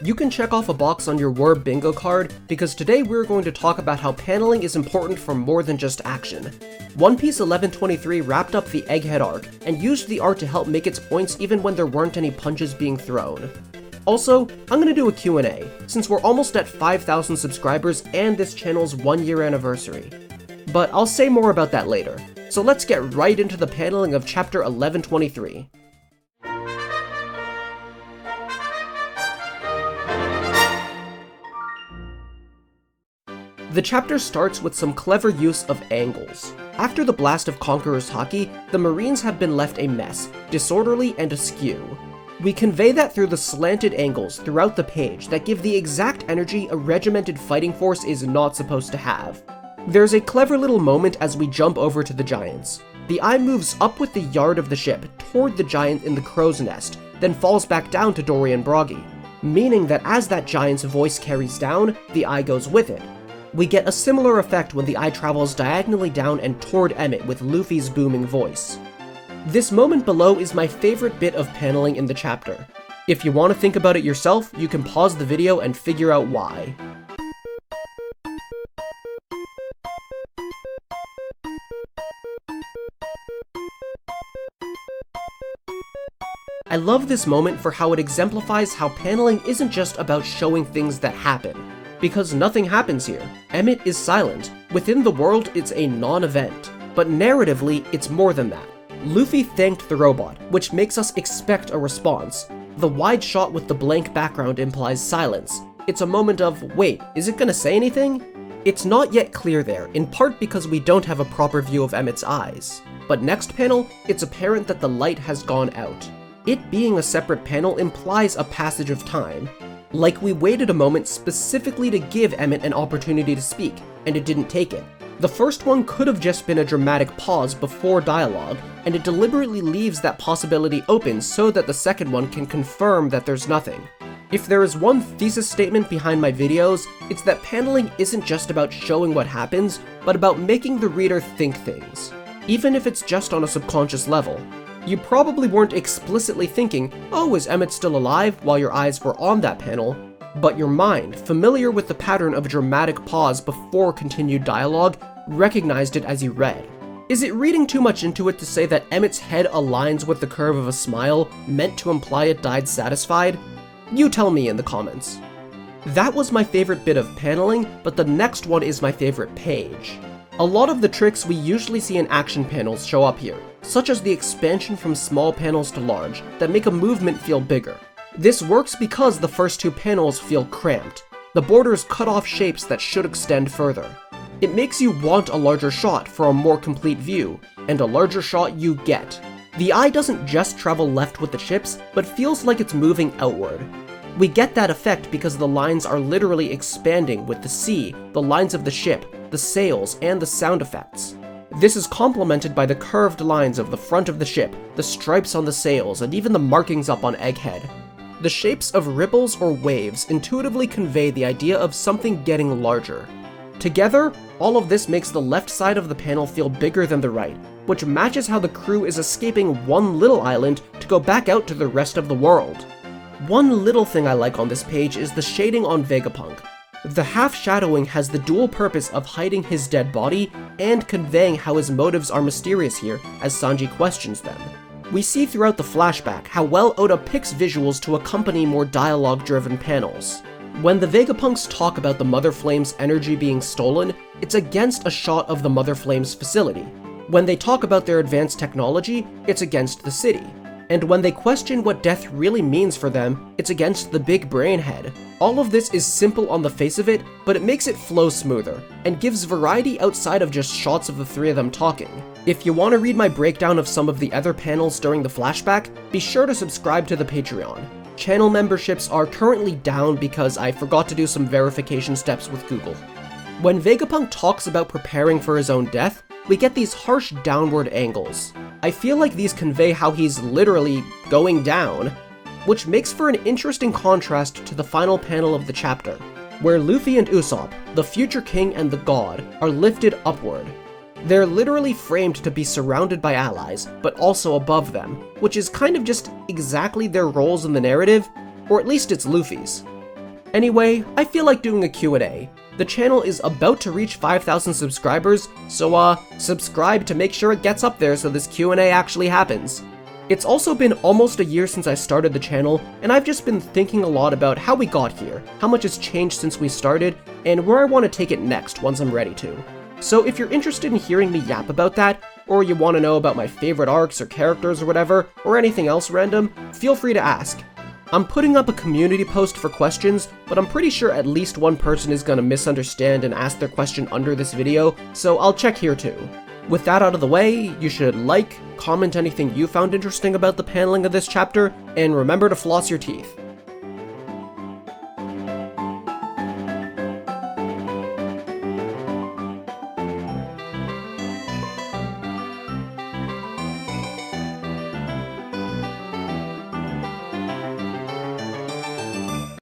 You can check off a box on your Werb bingo card, because today we're going to talk about how paneling is important for more than just action. One Piece 1123 wrapped up the Egghead arc, and used the art to help make its points even when there weren't any punches being thrown. Also, I'm gonna do a Q&A, since we're almost at 5,000 subscribers and this channel's 1-year anniversary. But I'll say more about that later, so let's get right into the paneling of chapter 1123. The chapter starts with some clever use of angles. After the blast of Conqueror's Haki, the Marines have been left a mess, disorderly and askew. We convey that through the slanted angles throughout the page that give the exact energy a regimented fighting force is not supposed to have. There's a clever little moment as we jump over to the giants. The eye moves up with the yard of the ship toward the giant in the crow's nest, then falls back down to Dory and Broggy, meaning that as that giant's voice carries down, the eye goes with it. We get a similar effect when the eye travels diagonally down and toward Emmett with Luffy's booming voice. This moment below is my favorite bit of paneling in the chapter. If you want to think about it yourself, you can pause the video and figure out why. I love this moment for how it exemplifies how paneling isn't just about showing things that happen. Because nothing happens here. Emmett is silent. Within the world, it's a non-event. But narratively, it's more than that. Luffy thanked the robot, which makes us expect a response. The wide shot with the blank background implies silence. It's a moment of, wait, is it gonna say anything? It's not yet clear there, in part because we don't have a proper view of Emmett's eyes. But next panel, it's apparent that the light has gone out. It being a separate panel implies a passage of time. Like we waited a moment specifically to give Emmett an opportunity to speak, and it didn't take it. The first one could have just been a dramatic pause before dialogue, and it deliberately leaves that possibility open so that the second one can confirm that there's nothing. If there is one thesis statement behind my videos, it's that paneling isn't just about showing what happens, but about making the reader think things. Even if it's just on a subconscious level. You probably weren't explicitly thinking, oh, is Emmett still alive, while your eyes were on that panel, but your mind, familiar with the pattern of dramatic pause before continued dialogue, recognized it as you read. Is it reading too much into it to say that Emmett's head aligns with the curve of a smile, meant to imply it died satisfied? You tell me in the comments. That was my favorite bit of paneling, but the next one is my favorite page. A lot of the tricks we usually see in action panels show up here, such as the expansion from small panels to large, that make a movement feel bigger. This works because the first two panels feel cramped. The borders cut off shapes that should extend further. It makes you want a larger shot for a more complete view, and a larger shot you get. The eye doesn't just travel left with the ships, but feels like it's moving outward. We get that effect because the lines are literally expanding with the sea, the lines of the ship, the sails, and the sound effects. This is complemented by the curved lines of the front of the ship, the stripes on the sails, and even the markings up on Egghead. The shapes of ripples or waves intuitively convey the idea of something getting larger. Together, all of this makes the left side of the panel feel bigger than the right, which matches how the crew is escaping one little island to go back out to the rest of the world. One little thing I like on this page is the shading on Vegapunk. The half-shadowing has the dual purpose of hiding his dead body and conveying how his motives are mysterious here as Sanji questions them. We see throughout the flashback how well Oda picks visuals to accompany more dialogue-driven panels. When the Vegapunks talk about the Mother Flame's energy being stolen, it's against a shot of the Mother Flame's facility. When they talk about their advanced technology, it's against the city. And when they question what death really means for them, it's against the big brain head. All of this is simple on the face of it, but it makes it flow smoother, and gives variety outside of just shots of the three of them talking. If you want to read my breakdown of some of the other panels during the flashback, be sure to subscribe to the Patreon. Channel memberships are currently down because I forgot to do some verification steps with Google. When Vegapunk talks about preparing for his own death, we get these harsh downward angles. I feel like these convey how he's literally going down, which makes for an interesting contrast to the final panel of the chapter, where Luffy and Usopp, the future king and the god, are lifted upward. They're literally framed to be surrounded by allies, but also above them, which is kind of just exactly their roles in the narrative, or at least it's Luffy's. Anyway, I feel like doing a Q&A. The channel is about to reach 5,000 subscribers, so subscribe to make sure it gets up there so this Q&A actually happens. It's also been almost a year since I started the channel, and I've just been thinking a lot about how we got here, how much has changed since we started, and where I want to take it next once I'm ready to. So if you're interested in hearing me yap about that, or you want to know about my favorite arcs or characters or whatever, or anything else random, feel free to ask. I'm putting up a community post for questions, but I'm pretty sure at least one person is gonna misunderstand and ask their question under this video, so I'll check here too. With that out of the way, you should like, comment anything you found interesting about the paneling of this chapter, and remember to floss your teeth.